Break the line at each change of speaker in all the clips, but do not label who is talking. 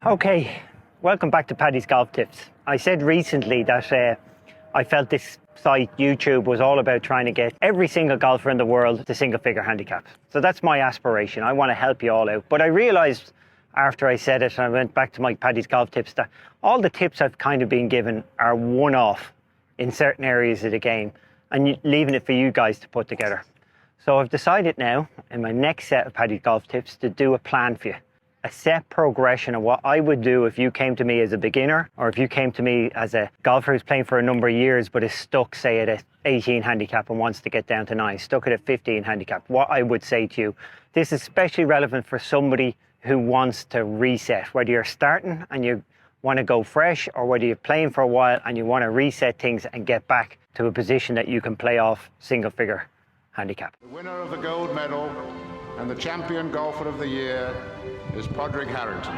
Okay, welcome back to Paddy's Golf Tips. I said recently that I felt this site, YouTube, was all about trying to get every single golfer in the world to single figure handicap. So that's my aspiration. I want to help you all out. But I realised after I said it, and I went back to my Paddy's Golf Tips, that all the tips I've kind of been given are one-off in certain areas of the game and leaving it for you guys to put together. So I've decided now, in my next set of Paddy's Golf Tips, to do a plan for you. A set progression of what I would do if you came to me as a beginner, or if you came to me as a golfer who's playing for a number of years but is stuck, say, at a 18 handicap and wants to get down to 9, stuck at a 15 handicap. What I would say to you, this is especially relevant for somebody who wants to reset, whether you're starting and you want to go fresh, or whether you're playing for a while and you want to reset things and get back to a position that you can play off single figure handicap.
The winner of the gold medal and the champion golfer of the year is Padraig Harrington.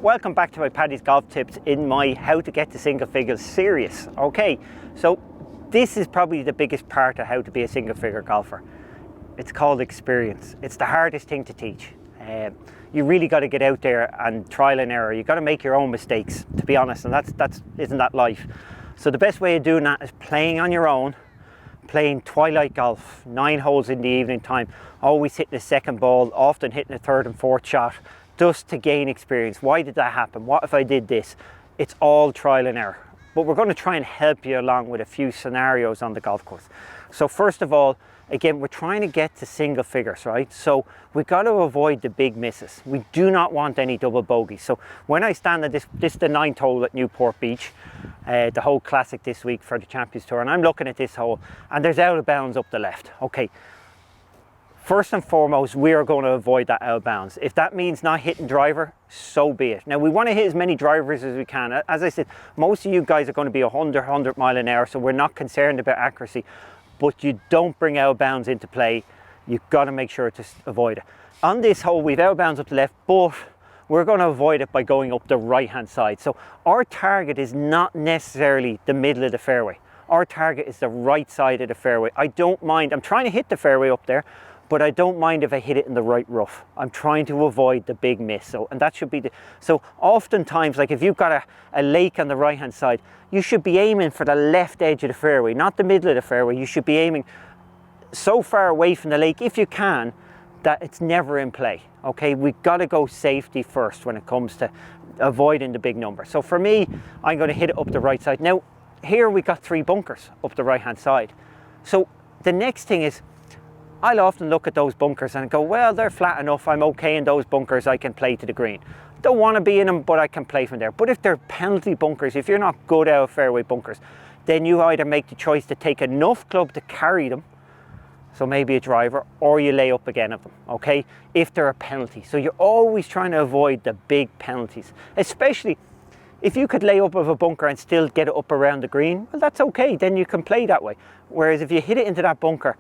Welcome back to my Paddy's Golf Tips in my How to Get to Single Figures series. Okay, so this is probably the biggest part of how to be a single figure golfer. It's called experience. It's the hardest thing to teach. You really got to get out there and trial and error. You got to make your own mistakes, to be honest, and isn't that life? So the best way of doing that is playing on your own, playing twilight golf, 9 holes in the evening time, always hitting the second ball, often hitting the third and fourth shot, just to gain experience. Why did that happen? What if I did this? It's all trial and error. But we're going to try and help you along with a few scenarios on the golf course. So first of all, again, we're trying to get to single figures, right? So we've got to avoid the big misses. We do not want any double bogeys. So when I stand at this is the 9th hole at Newport Beach, the whole classic this week for the Champions Tour, and I'm looking at this hole and there's out of bounds up the left. Okay. First and foremost, we are going to avoid that out of bounds. If that means not hitting driver, so be it. Now, we want to hit as many drivers as we can. As I said, most of you guys are going to be 100 mile an hour, so we're not concerned about accuracy. But you don't bring out of bounds into play. You've got to make sure to avoid it. On this hole, we've out of bounds up the left, but we're going to avoid it by going up the right-hand side. So our target is not necessarily the middle of the fairway. Our target is the right side of the fairway. I don't mind. I'm trying to hit the fairway up there, but I don't mind if I hit it in the right rough. I'm trying to avoid the big miss. And that should be so oftentimes, like if you've got a lake on the right hand side, you should be aiming for the left edge of the fairway, not the middle of the fairway. You should be aiming so far away from the lake, if you can, that it's never in play. Okay, we've got to go safety first when it comes to avoiding the big number. So for me, I'm going to hit it up the right side. Now, here we got 3 bunkers up the right hand side. So the next thing is, I'll often look at those bunkers and go, well, they're flat enough, I'm okay in those bunkers, I can play to the green. Don't want to be in them, but I can play from there. But if they're penalty bunkers, if you're not good out of fairway bunkers, then you either make the choice to take enough club to carry them, so maybe a driver, or you lay up again of them, okay, if they're a penalty. So you're always trying to avoid the big penalties, especially if you could lay up of a bunker and still get it up around the green, well, that's okay, then you can play that way. Whereas if you hit it into that bunker,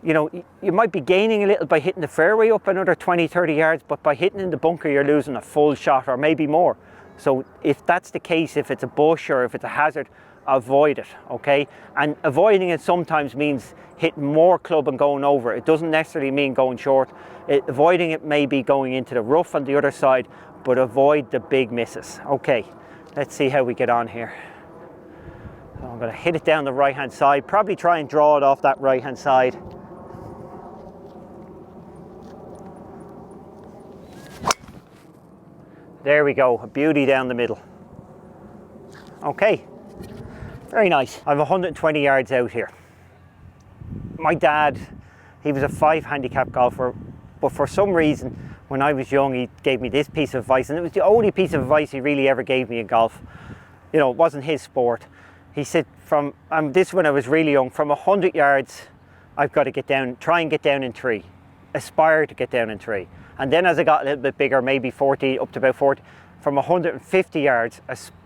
you know, you might be gaining a little by hitting the fairway up another 20, 30 yards, but by hitting in the bunker, you're losing a full shot or maybe more. So if that's the case, if it's a bush or if it's a hazard, avoid it, okay? And avoiding it sometimes means hitting more club and going over. It doesn't necessarily mean going short. Avoiding it may be going into the rough on the other side, but avoid the big misses. Okay, let's see how we get on here. So I'm going to hit it down the right-hand side, probably try and draw it off that right-hand side. There we go, a beauty down the middle. Okay, very nice. I have 120 yards out here. My dad, he was a 5 handicap golfer, but for some reason, when I was young, he gave me this piece of advice, and it was the only piece of advice he really ever gave me in golf. You know, it wasn't his sport. He said, this when I was really young, from 100 yards, I've got to get down, try and get down in 3. Aspire to get down in 3. And then as I got a little bit bigger, maybe 40, up to about 40, from 150 yards,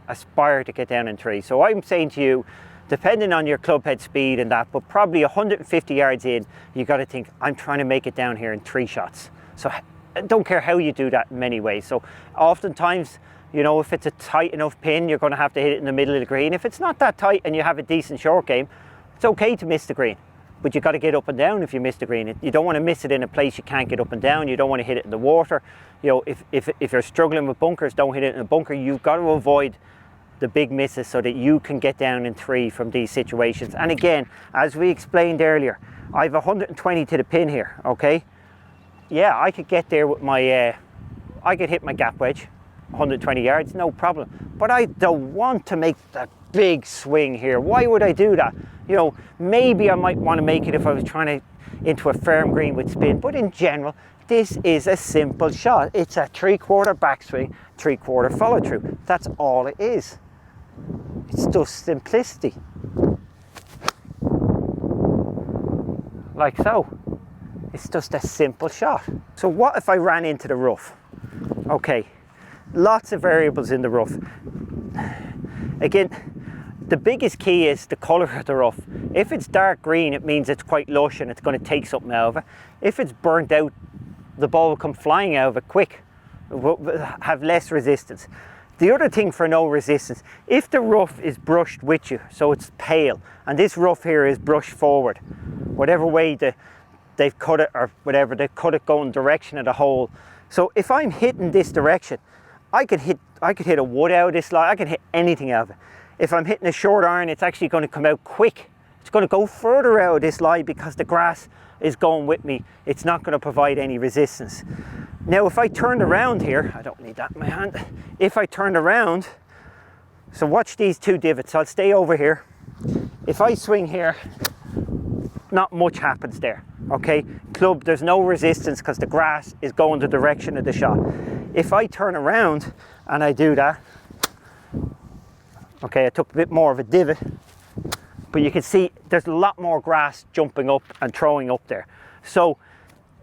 aspire to get down in 3. So I'm saying to you, depending on your club head speed and that, but probably 150 yards in, you got to think, I'm trying to make it down here in 3 shots. So I don't care how you do that in many ways. So oftentimes, you know, if it's a tight enough pin, you're going to have to hit it in the middle of the green. If it's not that tight and you have a decent short game, it's okay to miss the green. But you got to get up and down if you miss the green. You don't want to miss it in a place you can't get up and down. You don't want to hit it in the water. You know, if you're struggling with bunkers, don't hit it in a bunker. You've got to avoid the big misses so that you can get down in 3 from these situations. And again, as we explained earlier, I have 120 to the pin here, okay? Yeah, I could get there with my, I could hit my gap wedge, 120 yards, no problem. But I don't want to make that big swing here. Why would I do that? You know, maybe I might want to make it if I was trying to into a firm green with spin, but in general, this is a simple shot. It's a 3/4 backswing, 3/4 follow through. That's all it is. It's just simplicity. Like so. It's just a simple shot. So what if I ran into the rough? Okay, lots of variables in the rough. Again, the biggest key is the colour of the rough. If it's dark green, it means it's quite lush and it's going to take something out of it. If it's burnt out, the ball will come flying out of it quick, it will have less resistance. The other thing for no resistance, if the rough is brushed with you, so it's pale, and this rough here is brushed forward, whatever way they've cut it or whatever, they've cut it going direction of the hole. So if I'm hitting this direction, I could hit a wood out of this lie, I can hit anything out of it. If I'm hitting a short iron, it's actually going to come out quick. It's going to go further out of this lie because the grass is going with me. It's not going to provide any resistance. Now if I turned around here, I don't need that in my hand. If I turned around, so watch these 2 divots, I'll stay over here. If I swing here, not much happens there, okay? Club, there's no resistance because the grass is going the direction of the shot. If I turn around and I do that, okay, I took a bit more of a divot, but you can see there's a lot more grass jumping up and throwing up there. So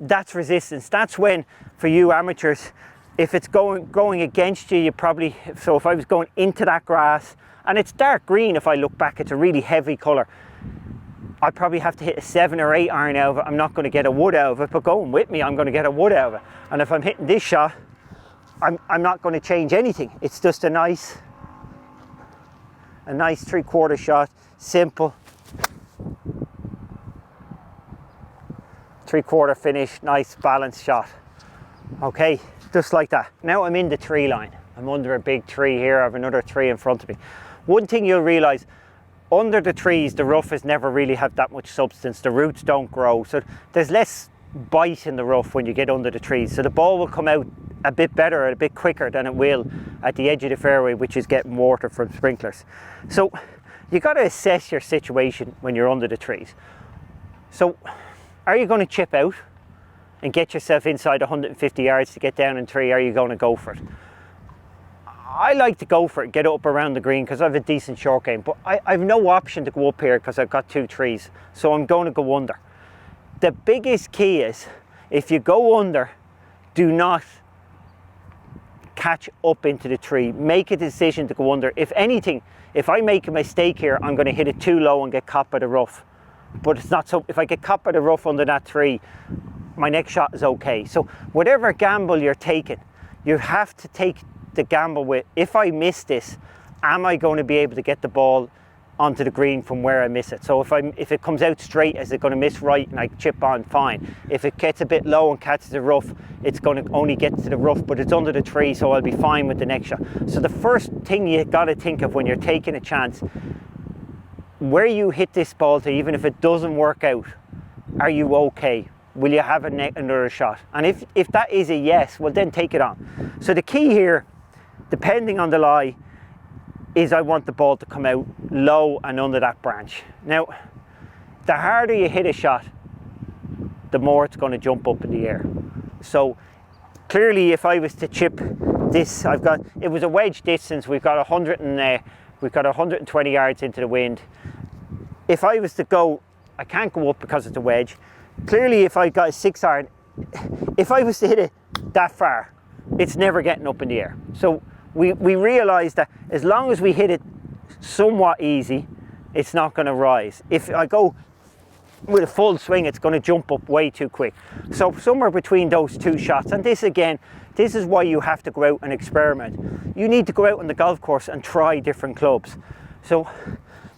that's resistance. That's when, for you amateurs, if it's going against you, you probably, so if I was going into that grass, and it's dark green if I look back, it's a really heavy colour, I probably have to hit a 7 or 8 iron out of it. I'm not going to get a wood out of it, but going with me, I'm going to get a wood out of it. And if I'm hitting this shot, I'm not going to change anything. It's just a nice 3/4 shot, simple. 3/4 finish, nice balanced shot. Okay, just like that. Now I'm in the tree line. I'm under a big tree here. I have another tree in front of me. One thing you'll realise, under the trees, the rough has never really had that much substance. The roots don't grow, so there's less bite in the rough when you get under the trees. So the ball will come out a bit better, a bit quicker than it will at the edge of the fairway, which is getting water from sprinklers. So you got to assess your situation when you're under the trees. So are you going to chip out and get yourself inside 150 yards to get down in 3? Are you going to go for it? I like to go for it, get up around the green because I have a decent short game, but I've no option to go up here because I've got 2 trees, so I'm going to go under. The biggest key is, if you go under, do not catch up into the tree. Make a decision to go under. If anything, if I make a mistake here, I'm going to hit it too low and get caught by the rough. But it's not so, if I get caught by the rough under that tree, my next shot is okay. So whatever gamble you're taking, you have to take the gamble with, if I miss this, am I going to be able to get the ball onto the green from where I miss it? So if it comes out straight, is it going to miss right and I chip on? Fine. If it gets a bit low and catches the rough, it's going to only get to the rough, but it's under the tree, so I'll be fine with the next shot. So the first thing you got to think of when you're taking a chance, where you hit this ball to, even if it doesn't work out, are you okay? Will you have another shot? And if that is a yes, well then take it on. So the key here, depending on the lie, is I want the ball to come out low and under that branch. Now, the harder you hit a shot, the more it's going to jump up in the air. So clearly, if I was to chip this, it was a wedge distance. We've got 120 yards into the wind. If I was to go, I can't go up because it's a wedge. Clearly, if I got a 6 iron, if I was to hit it that far, it's never getting up in the air. So we realised that as long as we hit it somewhat easy, it's not going to rise. If I go with a full swing, it's going to jump up way too quick. So somewhere between those two shots, and this again, this is why you have to go out and experiment. You need to go out on the golf course and try different clubs. So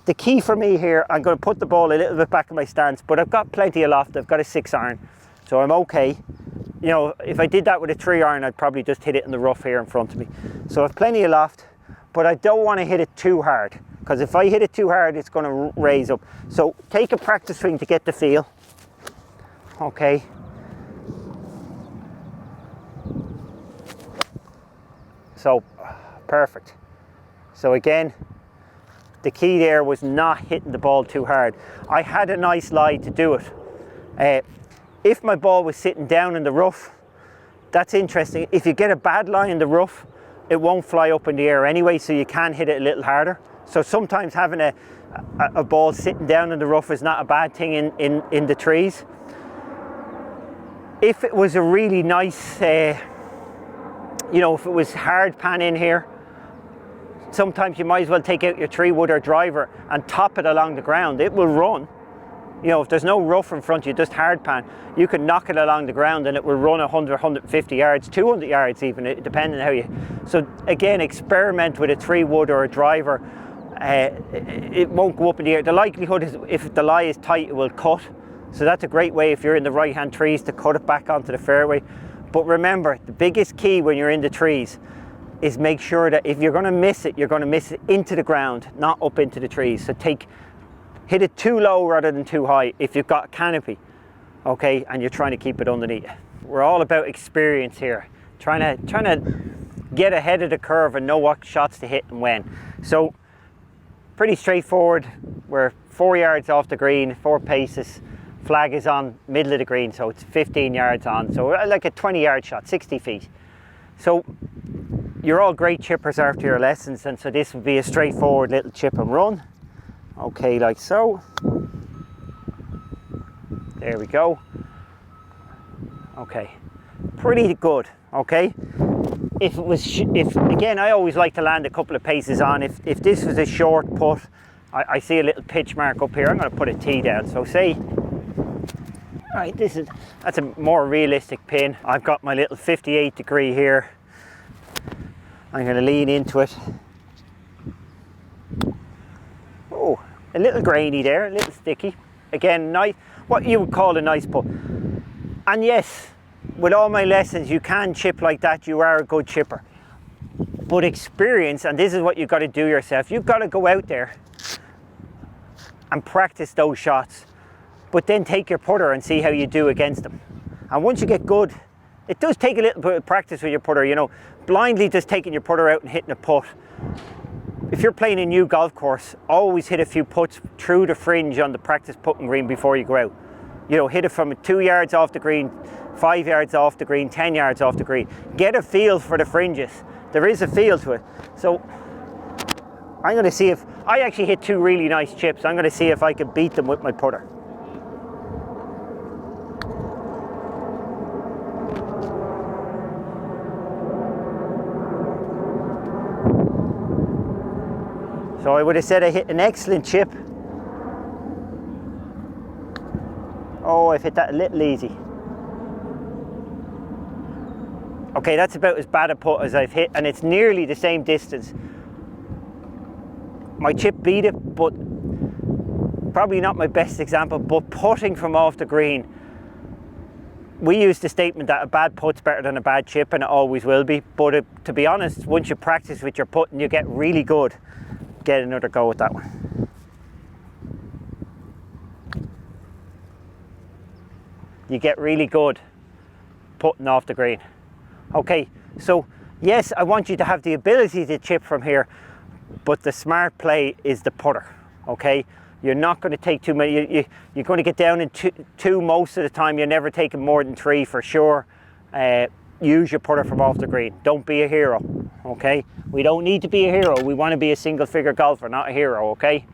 the key for me here, I'm going to put the ball a little bit back in my stance, but I've got plenty of loft. I've got a 6 iron, so I'm okay. You know, if I did that with a 3 iron, I'd probably just hit it in the rough here in front of me. So I've plenty of loft, but I don't want to hit it too hard, because if I hit it too hard, it's going to raise up. So take a practice swing to get the feel. Okay. So, perfect. So again, the key there was not hitting the ball too hard. I had a nice lie to do it. If my ball was sitting down in the rough, that's interesting. If you get a bad lie in the rough, it won't fly up in the air anyway, so you can hit it a little harder. So sometimes having a ball sitting down in the rough is not a bad thing in the trees. If it was a really nice, you know, if it was hard pan in here, sometimes you might as well take out your 3-wood or driver and top it along the ground. It will run. You know, if there's no rough in front of you, just hard pan, you can knock it along the ground and it will run 100, 150 yards, 200 yards even, depending on how you... So again, experiment with a 3-wood or a driver. It won't go up in the air. The likelihood is if the lie is tight, it will cut. So that's a great way if you're in the right-hand trees to cut it back onto the fairway. But remember, the biggest key when you're in the trees is make sure that if you're going to miss it, you're going to miss it into the ground, not up into the trees. So hit it too low rather than too high if you've got a canopy, okay, and you're trying to keep it underneath. We're all about experience here, trying to get ahead of the curve and know what shots to hit and when. So pretty straightforward. We're 4 yards off the green, 4 paces. Flag is on middle of the green, so it's 15 yards on. So like a 20-yard shot, 60 feet. So you're all great chippers after your lessons, and so this would be a straightforward little chip and run. Okay, like so. There we go. Okay, pretty good. Okay. If again, I always like to land a couple of paces on. If this was a short putt, I see a little pitch mark up here. I'm going to put a tee down. So say, all right, that's a more realistic pin. I've got my little 58 degree here. I'm going to lean into it. Oh, a little grainy there, a little sticky. Again, nice, what you would call a nice putt. And yes, with all my lessons, you can chip like that. You are a good chipper. But experience, and this is what you've got to do yourself. You've got to go out there and practice those shots. But then take your putter and see how you do against them. And once you get good, it does take a little bit of practice with your putter. You know, blindly just taking your putter out and hitting a putt. If you're playing a new golf course, always hit a few putts through the fringe on the practice putting green before you go out. You know, hit it from 2 yards off the green, 5 yards off the green, 10 yards off the green. Get a feel for the fringes. There is a feel to it. So I'm going to see if I actually hit 2 really nice chips. I'm going to see if I can beat them with my putter. So I would have said I hit an excellent chip. Oh, I've hit that a little easy. Okay, that's about as bad a putt as I've hit, and it's nearly the same distance. My chip beat it, but probably not my best example, but putting from off the green. We use the statement that a bad putt's better than a bad chip, and it always will be. But to be honest, once you practice with your putting, you get really good. Get another go at that one. You get really good putting off the green. Okay, so yes, I want you to have the ability to chip from here, but the smart play is the putter. Okay, you're not going to take too many. You're going to get down in two most of the time. You're never taking more than 3 for sure. Use your putter from off the green. Don't be a hero. Okay, we don't need to be a hero. We want to be a single figure golfer, not a hero. Okay.